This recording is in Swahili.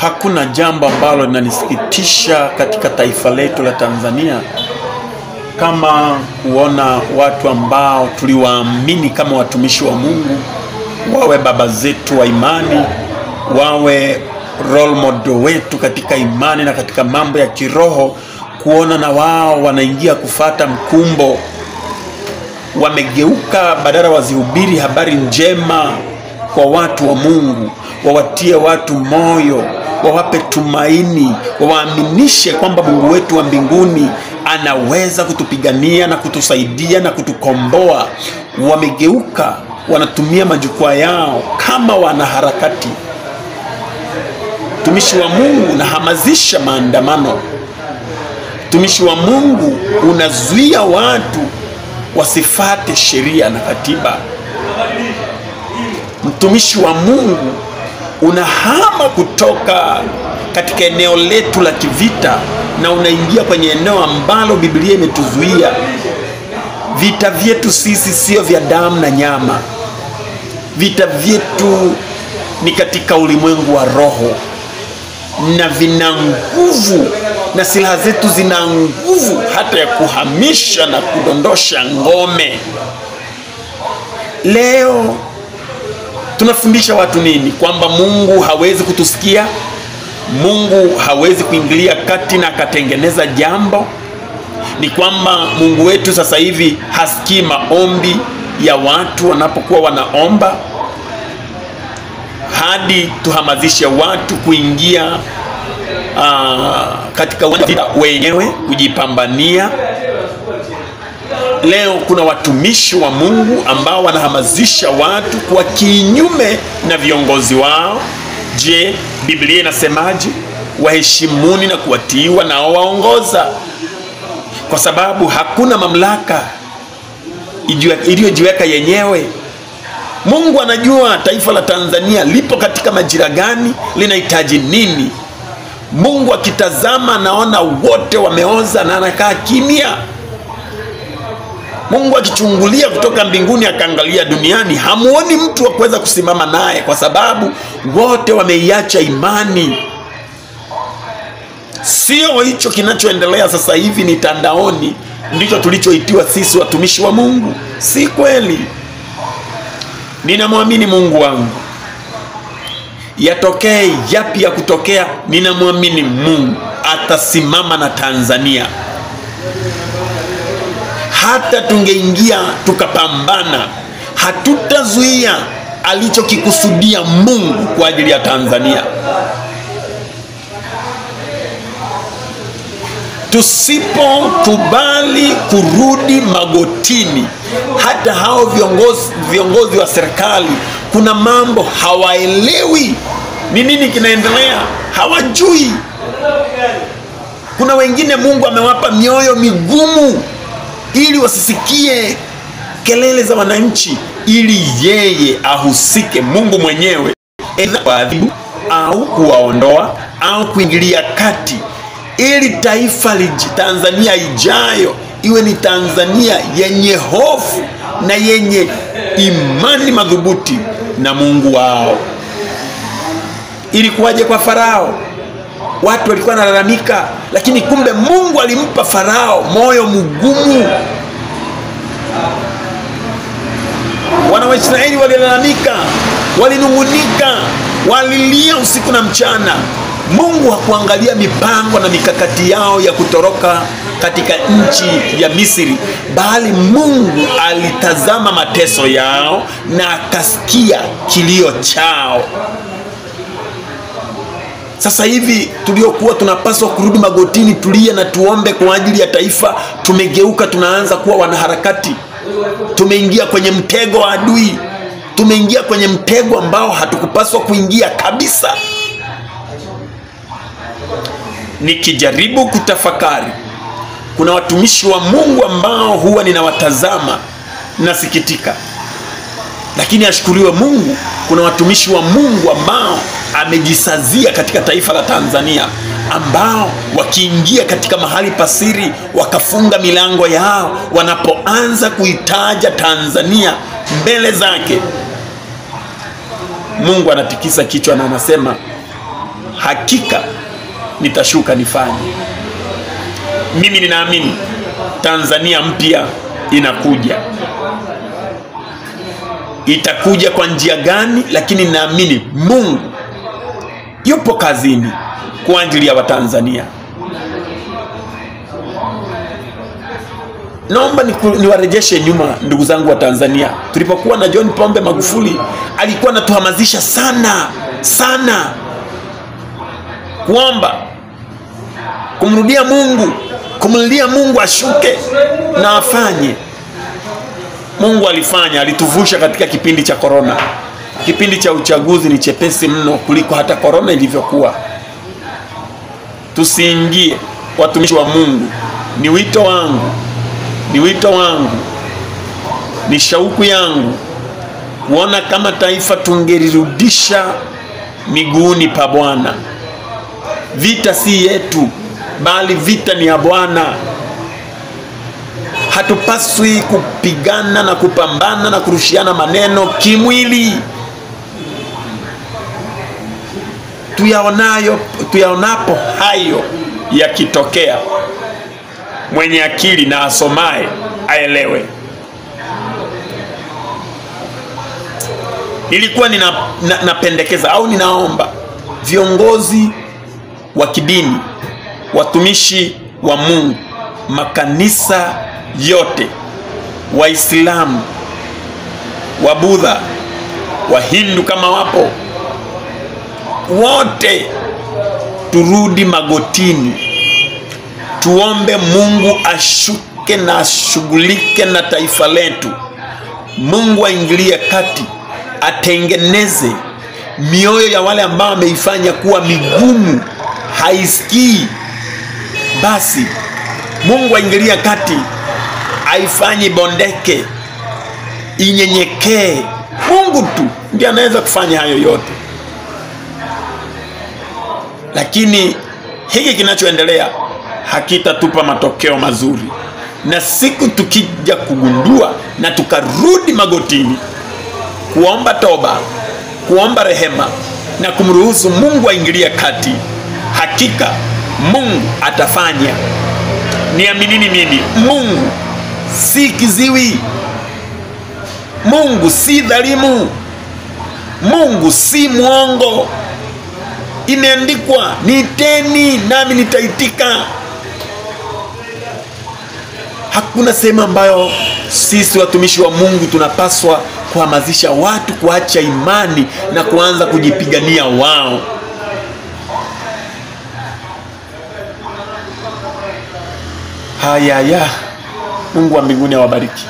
Hakuna jambo ambalo linanisikitisha katika taifa letu la Tanzania kama kuona watu ambao tuliwaamini kama watumishi wa Mungu, wawe baba zetu wa imani, wawe role model wetu katika imani na katika mambo ya kiroho, kuona na wao wanaingia kufata mkumbo. Wamegeuka, badala wazihubiri habari njema kwa watu wa Mungu, wawatie watu moyo, wawape tumaini, wawaaminishe kwamba Mungu wetu wa mbinguni anaweza kutupigania na kutusaidia na kutukomboa. Wamegeuka, wanatumia majukwaa yao kama wanaharakati. Mtumishi wa Mungu unahamasisha maandamano. Mtumishi wa Mungu unazuia watu wasifate sheria na katiba. Mtumishi wa Mungu unahama kutoka katika eneo letu la kivita na unaingia kwenye eneo ambalo Biblia imetuzuia. Vita vyetu sisi sio vya damu na nyama. Vita vyetu ni katika ulimwengu wa roho, na vina nguvu, na silaha zetu zina nguvu hata ya kuhamisha na kudondosha ngome. Leo tunafundisha watu nini? Kwamba Mungu hawezi kutusikia, Mungu hawezi kuingilia kati na akatengeneza jambo. Ni kwamba Mungu wetu sasa hivi hasikii maombi ya watu wanapokuwa wanaomba, hadi tuhamasishe watu kuingia katika vita wenyewe kujipambania. Leo kuna watumishi wa Mungu ambao wanahamasisha watu kwa kinyume na viongozi wao. Je, Biblia inasemaje? Waheshimuni na kuwatiiwa nao waongoza, kwa sababu hakuna mamlaka iliyojiweka yenyewe. Mungu anajua taifa la Tanzania lipo katika majira gani, linahitaji nini. Mungu akitazama anaona wote wameoza na anakaa kimya. Mungu akichungulia kutoka mbinguni akaangalia duniani, hamuoni mtu wa kuweza kusimama naye, kwa sababu wote wameiacha imani. Sio hicho kinachoendelea sasa hivi ni tandaoni ndicho tulichoitiwa sisi watumishi wa Mungu. Si kweli. Ninamwamini Mungu wangu, yatokee yapi ya kutokea, ninamwamini Mungu atasimama na Tanzania. Hata tungeingia tukapambana, hatutazuia alichokikusudia Mungu kwa ajili ya Tanzania. Tusipokubali kurudi magotini, hata hao viongozi wa serikali, kuna mambo hawaelewi ni nini kinaendelea, hawajui. Kuna wengine Mungu amewapa mioyo migumu ili wasisikie kelele za wananchi, ili yeye ahusike, Mungu mwenyewe, aidha kuadhibu au kuwaondoa au kuingilia kati, ili taifa Tanzania ijayo iwe ni Tanzania yenye hofu na yenye imani madhubuti na Mungu wao. Ili kuwaje kwa Farao? Watu walikuwa wanalalamika, lakini kumbe Mungu alimpa Farao moyo mgumu. Wana wa Israeli walilalamika, walinungunika, walilia usiku na mchana. Mungu hakuangalia mipango na mikakati yao ya kutoroka katika nchi ya Misri, bali Mungu alitazama mateso yao na akasikia kilio chao. Sasa hivi tuliokuwa tunapaswa kurudi magotini, tulie na tuombe kwa ajili ya taifa, tumegeuka, tunaanza kuwa wanaharakati. Tumeingia kwenye mtego wa adui, tumeingia kwenye mtego ambao hatukupaswa kuingia kabisa. Nikijaribu kutafakari, kuna watumishi wa Mungu ambao huwa ninawatazama nasikitika, lakini ashukuriwe Mungu, kuna watumishi wa Mungu ambao amejisazia katika taifa la Tanzania, ambao wakiingia katika mahali pasiri wakafunga milango yao, wanapoanza kuitaja Tanzania mbele zake, Mungu anatikisa kichwa na anasema hakika nitashuka nifanye. Mimi ninaamini Tanzania mpya inakuja. Itakuja kwa njia gani? Lakini naamini Mungu yupo kazini kwa ajili ya Watanzania. Naomba niwarejeshe nyuma, ndugu zangu wa Tanzania. Tulipokuwa na John Pombe Magufuli, alikuwa anatuhamasisha sana sana kuomba, kumrudia Mungu, kumlilia Mungu ashuke na afanye. Mungu alifanya, alituvusha katika kipindi cha corona. Kipindi cha uchaguzi ni chepesi mno kuliko hata corona ilivyokuwa. Tusiingie, watumishi wa Mungu. Ni wito wangu, ni wito wangu, ni shauku yangu kuona kama taifa tungelirudisha miguuni pa Bwana. Vita si yetu, bali vita ni ya Bwana. Hatupaswi kupigana na kupambana na kurushiana maneno kimwili. Tuyaonapo hayo yakitokea, mwenye akili na asomaye aelewe. Ilikuwa napendekeza au ninaomba viongozi wa kidini, watumishi wa Mungu, makanisa yote, Waislamu, Wabudha, Wahindu kama wapo, wote turudi magotini, tuombe Mungu ashuke na ashughulike na taifa letu. Mungu aingilie kati, atengeneze mioyo ya wale ambao wameifanya kuwa migumu, haisikii. Basi Mungu aingilie kati, aifanye bondeke, inyenyekee. Mungu tu ndiye anaweza kufanya hayo yote. Lakini hiki kinachoendelea hakitatupa matokeo mazuri. Na siku tukija kugundua na tukarudi magotini kuomba toba, kuomba rehema na kumruhusu Mungu aingilie kati, hakika Mungu atafanya. Niaminini mimi, Mungu si kiziwi. Mungu si dhalimu. Mungu si mwongo. Imeandikwa, niiteni nami nitaitika. Hakuna sehemu ambayo sisi watumishi wa Mungu tunapaswa kuhamasisha watu kuacha imani na kuanza kujipigania wao. Haya, Mungu wa mbinguni awabariki.